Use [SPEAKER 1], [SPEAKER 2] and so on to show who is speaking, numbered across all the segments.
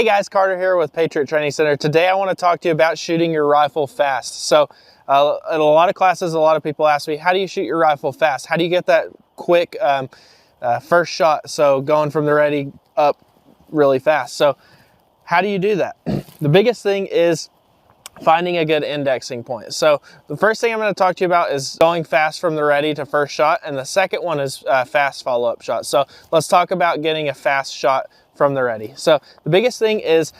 [SPEAKER 1] Hey guys, Carter here with Patriot Training Center. Today I want to talk to you about shooting your rifle fast. So in a lot of classes, a lot of people ask me, how do you shoot your rifle fast? How do you get that quick first shot? So going from the ready up really fast. So how do you do that? The biggest thing is finding a good indexing point. So the first thing I'm going to talk to you about is going fast from the ready to first shot. And the second one is fast follow-up shot. So let's talk about getting a fast shot from the ready. So the biggest thing is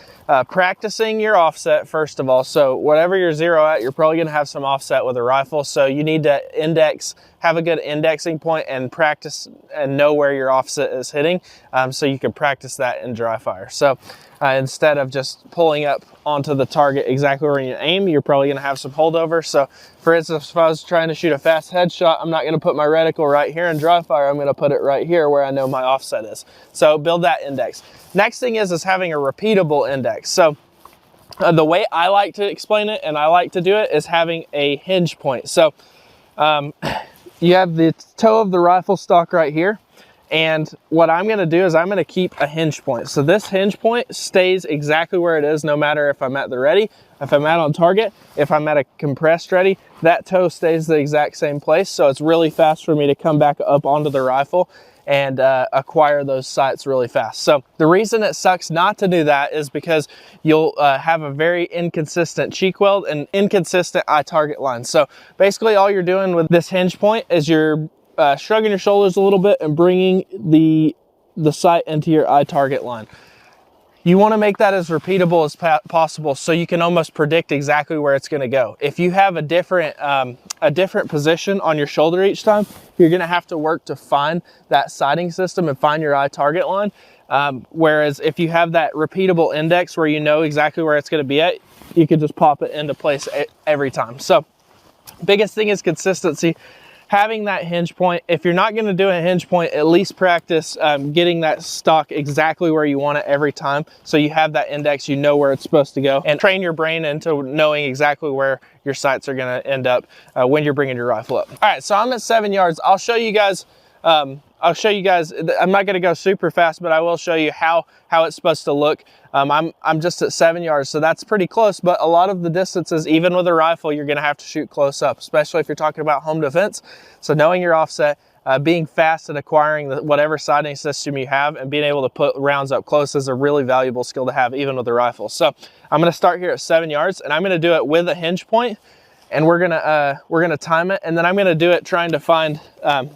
[SPEAKER 1] practicing your offset first of all. So whatever you're zero at, you're probably going to have some offset with a rifle. So you need to have a good indexing point and practice and know where your offset is hitting, so you can practice that in dry fire. So instead of just pulling up onto the target exactly where you aim, you're probably going to have some holdover. So for instance, if I was trying to shoot a fast headshot, I'm not going to put my reticle right here in dry fire. I'm going to put it right here where I know my offset is. So build that index. Next thing is having a repeatable index. So the way I like to explain it and I like to do it is having a hinge point. So you have the toe of the rifle stock right here. And what I'm going to do is I'm going to keep a hinge point. So this hinge point stays exactly where it is, no matter if I'm at the ready, if I'm out on target, if I'm at a compressed ready, that toe stays the exact same place. So it's really fast for me to come back up onto the rifle and acquire those sights really fast. So the reason it sucks not to do that is because you'll have a very inconsistent cheek weld and inconsistent eye target line. So basically all you're doing with this hinge point is you're shrugging your shoulders a little bit and bringing the sight into your eye target line. You want to make that as repeatable as possible so you can almost predict exactly where it's going to go. If you have a different position on your shoulder each time, you're going to have to work to find that sighting system and find your eye target line. Whereas if you have that repeatable index where you know exactly where it's going to be at, you can just pop it into place every time. So biggest thing is consistency. Having that hinge point. If you're not going to do a hinge point, at least practice getting that stock exactly where you want it every time. So you have that index, you know where it's supposed to go, and train your brain into knowing exactly where your sights are going to end up when you're bringing your rifle up. All right, so I'm at 7 yards. I'll show you guys. I'm not going to go super fast, but I will show you how it's supposed to look. I'm just at 7 yards, so that's pretty close, but a lot of the distances, even with a rifle, you're going to have to shoot close up, especially if you're talking about home defense. So knowing your offset, being fast at acquiring whatever sighting system you have, and being able to put rounds up close is a really valuable skill to have, even with a rifle. So I'm going to start here at 7 yards, and I'm going to do it with a hinge point. And we're gonna time it, and then I'm gonna do it trying to find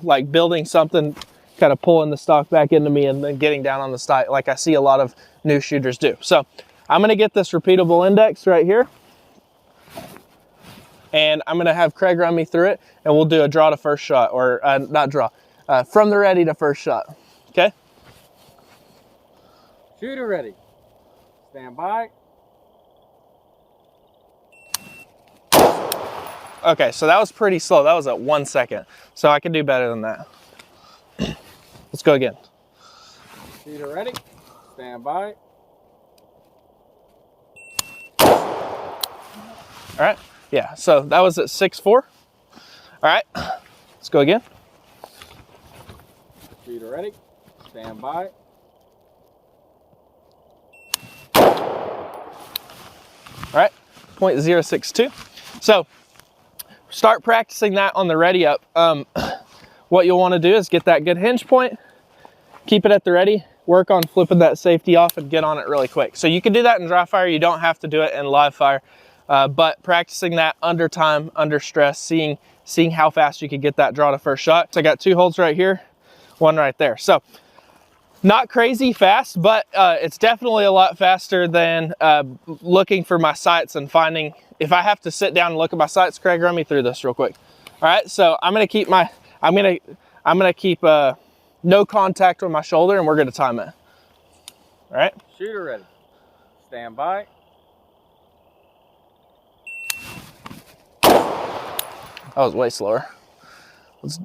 [SPEAKER 1] like building something, kind of pulling the stock back into me and then getting down on the sight like I see a lot of new shooters do. So I'm gonna get this repeatable index right here, and I'm gonna have Craig run me through it, and we'll do a draw to first shot, or not draw, from the ready to first shot. Okay?
[SPEAKER 2] Shooter ready. Stand by.
[SPEAKER 1] Okay, so that was pretty slow. That was at 1 second. So I can do better than that. Let's go again.
[SPEAKER 2] Shooter ready. Stand by.
[SPEAKER 1] All right, yeah, so that was at 6.4. All right, let's go again.
[SPEAKER 2] Shooter ready. Stand by.
[SPEAKER 1] All right, 0.062. So start practicing that on the ready up. What you'll want to do is get that good hinge point, keep it at the ready, work on flipping that safety off and get on it really quick. So you can do that in dry fire. You don't have to do it in live fire, but practicing that under time, under stress, seeing how fast you can get that draw to first shot. So I got 2 holes right here, 1 right there. So not crazy fast, but it's definitely a lot faster than looking for my sights and finding. If I have to sit down and look at my sights, Craig, run me through this real quick. All right, so I'm gonna keep no contact with my shoulder, and we're gonna time it. All right.
[SPEAKER 2] Shooter ready. Stand by.
[SPEAKER 1] That was way slower.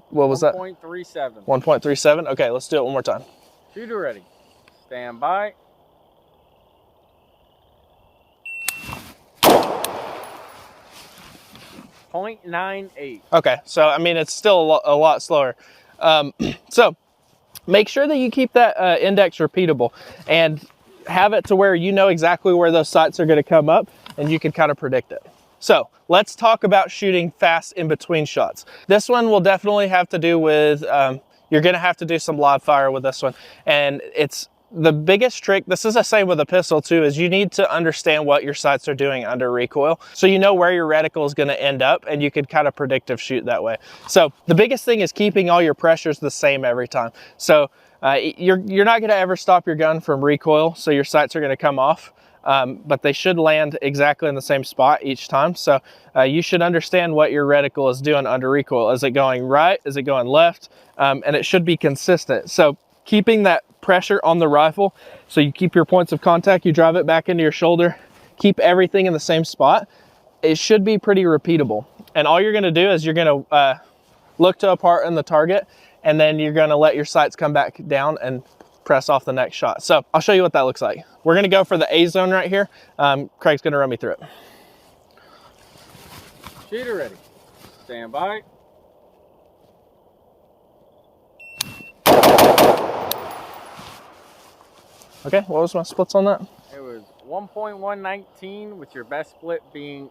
[SPEAKER 1] What was that?
[SPEAKER 2] 1.37.
[SPEAKER 1] 1.37. Okay, let's do it one more time.
[SPEAKER 2] Shooter ready. Stand by. 0.98.
[SPEAKER 1] Okay, so I mean, it's still a lot slower. So make sure that you keep that index repeatable. And have it to where you know exactly where those sights are going to come up and you can kind of predict it. So let's talk about shooting fast in between shots. This one will definitely have to do with, you're going to have to do some live fire with this one. And it's the biggest trick, this is the same with a pistol too, is you need to understand what your sights are doing under recoil. So you know where your reticle is going to end up and you can kind of predictive shoot that way. So the biggest thing is keeping all your pressures the same every time. So you're not going to ever stop your gun from recoil, so your sights are going to come off. But they should land exactly in the same spot each time. So you should understand what your reticle is doing under recoil. Is it going right? Is it going left? And it should be consistent. So keeping that pressure on the rifle, so you keep your points of contact, you drive it back into your shoulder, keep everything in the same spot, it should be pretty repeatable. And all you're going to do is you're going to look to a part in the target, and then you're going to let your sights come back down and press off the next shot. So I'll show you what that looks like. We're going to go for the A zone right here. Craig's going to run me through it.
[SPEAKER 2] Shooter ready. Stand by.
[SPEAKER 1] Okay, what was my splits on that?
[SPEAKER 2] It was 1.119 with your best split being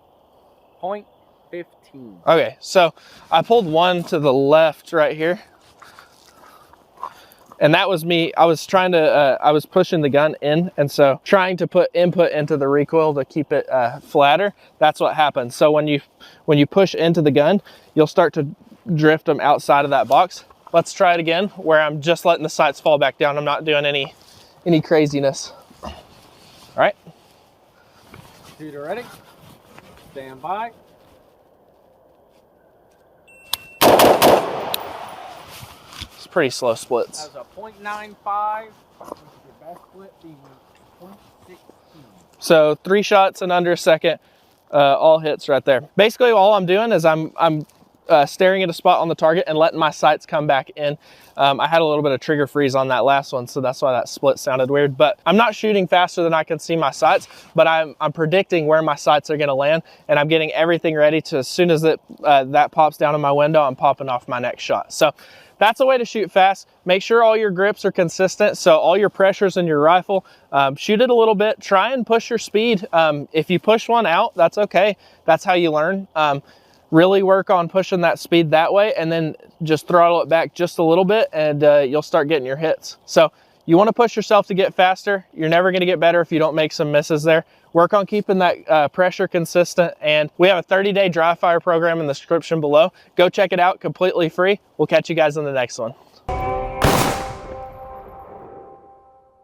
[SPEAKER 2] 0.15.
[SPEAKER 1] Okay, so I pulled one to the left right here. And that was me. I was trying to, I was pushing the gun in, and so trying to put input into the recoil to keep it flatter. That's what happens. So when you push into the gun, you'll start to drift them outside of that box. Let's try it again, where I'm just letting the sights fall back down. I'm not doing any craziness. All right.
[SPEAKER 2] Shooter ready. Stand by.
[SPEAKER 1] Pretty slow splits.
[SPEAKER 2] That was a 0.95 with your best split being 0.16.
[SPEAKER 1] So 3 shots in under a second, all hits right there. Basically all I'm doing is I'm staring at a spot on the target and letting my sights come back in. I had a little bit of trigger freeze on that last one, so that's why that split sounded weird. But I'm not shooting faster than I can see my sights, but I'm predicting where my sights are going to land, and I'm getting everything ready to, as soon as that pops down in my window, I'm popping off my next shot. So that's a way to shoot fast. Make sure all your grips are consistent, so all your pressures in your rifle. Shoot it a little bit. Try and push your speed. If you push one out, that's okay. That's how you learn. Really work on pushing that speed that way, and then just throttle it back just a little bit, and you'll start getting your hits. So you want to push yourself to get faster. You're never going to get better if you don't make some misses there. Work on keeping that pressure consistent, and we have a 30-day dry fire program in the description below. Go check it out, completely free. We'll catch you guys in the next one.